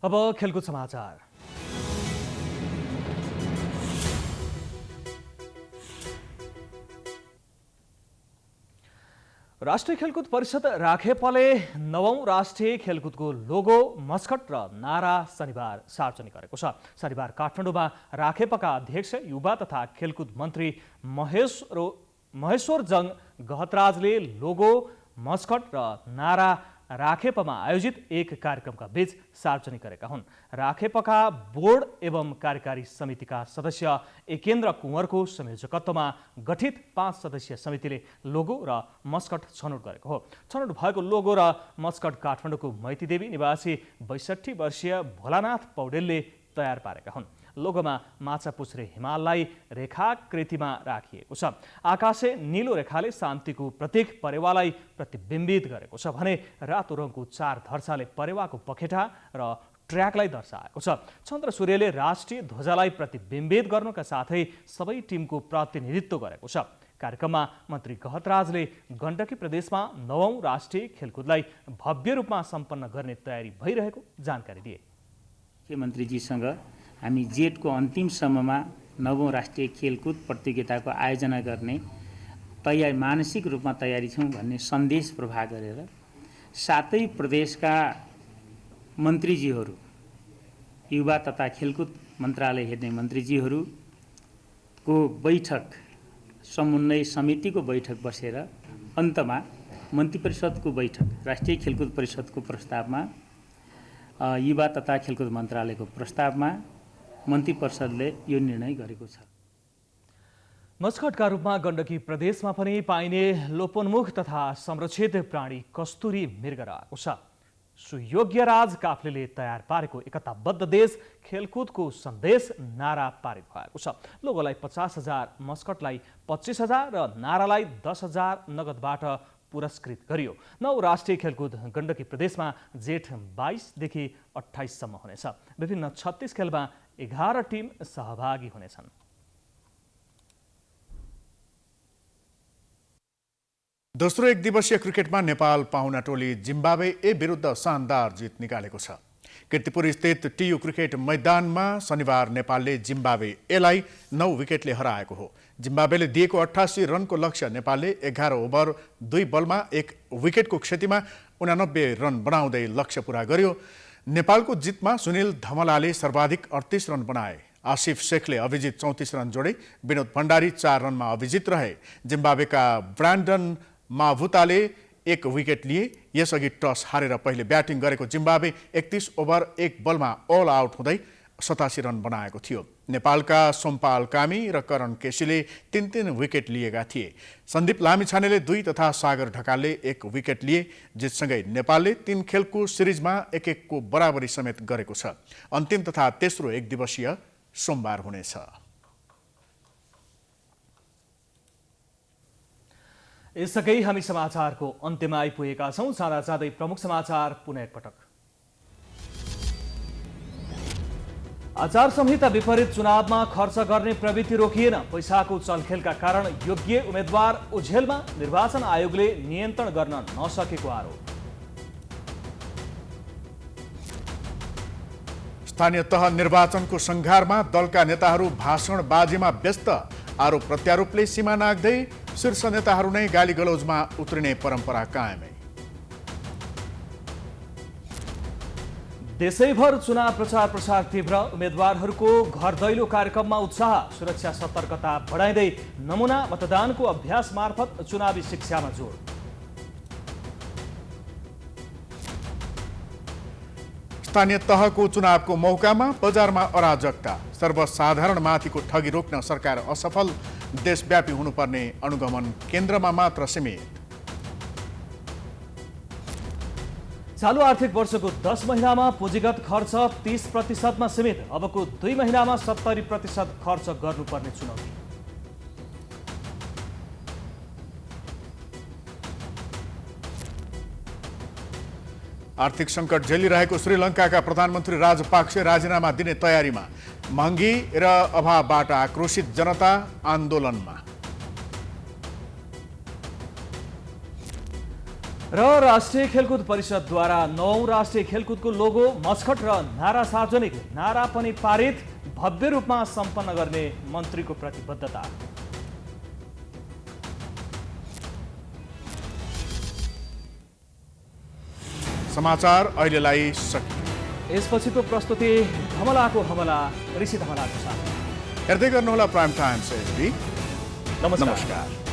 अब खेलकुद समाचार। राष्ट्रिय खेलकुद परिषद राखेपाले 9औं राष्ट्रिय खेलकुदको लोगो, मस्कट र नारा शनिबार सार्वजनिक गरेको छ। शनिबार काठमाडौँमा राखेपाका अध्यक्ष, युवा तथा खेलकुद मन्त्री महेश्वर जङ गहतराजले लोगो, मस्कट र नारा राखेपमा आयोजित एक कार्यक्रमका बीच सार्वजनिक गरेका हुन्। राखेपका बोर्ड एवं कार्यकारी समितिका सदस्य एकेन्द्र कुँवरको संयोजकत्वमा गठित 5 सदस्यीय समितिले लोगो र मस्कट छनौट गरेको हो। छनौट भएको लोगो र मस्कट काठमाडौँको मैतीदेवी निवासी 62 वर्षीय भोलानाथ पौडेलले तयार पारेका हुन्। लोगोमा माछा पुछ्रे हिमाललाई रेखाकृतिमा राखिएको छ। आकाशे नीलो रेखाले शान्तिको प्रतीक परेवालाई प्रतिबिम्बित गरेको छ भने रातो रङको 4 धर्साले परेवाको पखेटा र ट्र्याकलाई दर्शाएको छ। चन्द्र सूर्यले राष्ट्रिय ध्वजालाई प्रतिबिम्बित गर्नुका साथै सबै टिमको प्रतिनिधित्व गरेको छ। कार्यक्रममा मन्त्री गहतराजले गण्डकी प्रदेशमा 9औं राष्ट्रिय खेलकुदलाई भव्य रूपमा सम्पन्न गर्ने तयारी भइरहेको जानकारी दिए। मुख्यमन्त्रीजीसँग हामी जेठको अन्तिमसम्ममा 9औं राष्ट्रिय खेलकुद प्रतियोगिताको आयोजना गर्ने मानसिक रूपमा तयारी छौँ भन्ने सन्देश प्रवाह गरेर सातै प्रदेशका मन्त्रीजीहरू, युवा तथा खेलकुद मन्त्रालय हेर्ने मन्त्रीजीहरूको बैठक, समन्वय समितिको बैठक बसेर अन्तमा मन्त्री परिषदको बैठक, राष्ट्रिय खेलकुद परिषदको प्रस्तावमा, युवा तथा खेलकुद मन्त्रालयको प्रस्तावमा मन्त्री परिषदले यो निर्णय गरेको छ। मस्कटका रूपमा गण्डकी प्रदेशमा पनि पाइने लोपोन्मुख तथा संरक्षित प्राणी कस्तुरी मृग रहेको छ। सुयोग्य राज काफ्लेले तयार पारेको एकताबद्ध देश खेलकुदको सन्देश नारा पारित भएको छ। लोगोलाई 50,000, मस्कटलाई 25,000 र नारालाई 10,000 नगदबाट पुरस्कृत गरियो। 9 राष्ट्रिय खेलकुद गण्डकी प्रदेशमा जेठ 22 देखि 28 सम्म हुनेछ। विभिन्न 36 खेलमा 11 टिम सहभागी हुनेछन्। दोस्रो एक दिवसीय क्रिकेटमा नेपाल पाहुना टोली जिम्बाब्वे ए विरुद्ध शानदार जित निकालेको छ। कीर्तिपुर स्थित टियु क्रिकेट मैदानमा शनिबार नेपालले जिम्बाब्वे एलाई 9 विकेटले हराएको हो। जिम्बाब्वेले दिएको 88 रनको लक्ष्य नेपालले 11 ओभर 2 बलमा 1 विकेटको क्षतिमा 89 रन बनाउँदै लक्ष्य पूरा गर्यो। नेपालको जितमा सुनिल धमलाले सर्वाधिक 38 रन बनाए। आसिफ शेखले अभिजित 34 रन जोडे। विनोद भण्डारी 4 रनमा अभिजित रहे। जिम्बाब्वेका ब्रान्डन माभुताले 1 विकेट लिए। यसअघि टस हारेर पहिले ब्याटिङ गरेको जिम्बाब्वे 31 ओभर 1 बलमा अल आउट हुँदै 87 रन बनाएको थियो। नेपालका सोमपाल कामी र करण केसीले 3-3 विकेट लिएका थिए। सन्दीप लामिछानेले 2 तथा सागर ढकालले 1 विकेट लिए। जितसँगै नेपालले 3 खेलको सिरिजमा 1-1 को बराबरी समेत गरेको छ। अन्तिम तथा तेस्रो एक दिवसीय सोमबार हुनेछ। यसकै हामी समाचारको अन्त्यमा आइपुगेका छौँ। जाँदा जाँदै प्रमुख समाचार पुनः एकपटक। आचार संहिता विपरीत चुनावमा खर्च गर्ने प्रवृत्ति रोकिएन। पैसाको चलखेलका कारण योग्य उम्मेद्वार ओझेलमा निर्वाचन आयोगले नियन्त्रण गर्न नसकेको आरोप। स्थानीय तह निर्वाचनको संघारमा दलका नेताहरू भाषणबाजीमा व्यस्त। आरोप प्रत्यारोपले सीमा नाग्दै शीर्ष नेताहरू नै गाली गलौजमा उत्रिने परम्परा कायमै। देशैभर चुनाव प्रचार तीव्र। उम्मेद्वारहरूको घर दैलो कार्यक्रममा उत्साह। सुरक्षा सतर्कता बढाइँदै नमुना मतदानको अभ्यास मार्फत चुनावी शिक्षामा जोड। स्थानीय तहको चुनावको मौकामा बजारमा अराजकता। सर्वसाधारणमाथिको ठगी रोक्न सरकार असफल। देशव्यापी हुनुपर्ने अनुगमन केन्द्रमा मात्र सीमित। चालू आर्थिक वर्षको 10 महिनामा पुँजीगत खर्च 30% सीमित। अबको 2 महिनामा 70% खर्च गर्नुपर्ने चुनौती। आर्थिक सङ्कट झेलिरहेको श्रीलङ्काका प्रधानमन्त्री राजपाक्से राजीनामा दिने तयारीमा। महँगी र अभावबाट आक्रोशित जनता आन्दोलनमा। र राष्ट्रिय खेलकुद परिषदद्वारा 9औं राष्ट्रिय खेलकुदको लोगो, मस्कट र नारा सार्वजनिक। नारा पनि पारित। भव्य रूपमा सम्पन्न गर्ने मन्त्रीको प्रतिबद्धता। समाचार अहिलेलाई सकियो। यसपछिको प्रस्तुति धमलाको हमला, ऋषि धमलाको साथ। हेर्दै गर्नुहोला प्राइम टाइम्स एचडी। नमस्कार।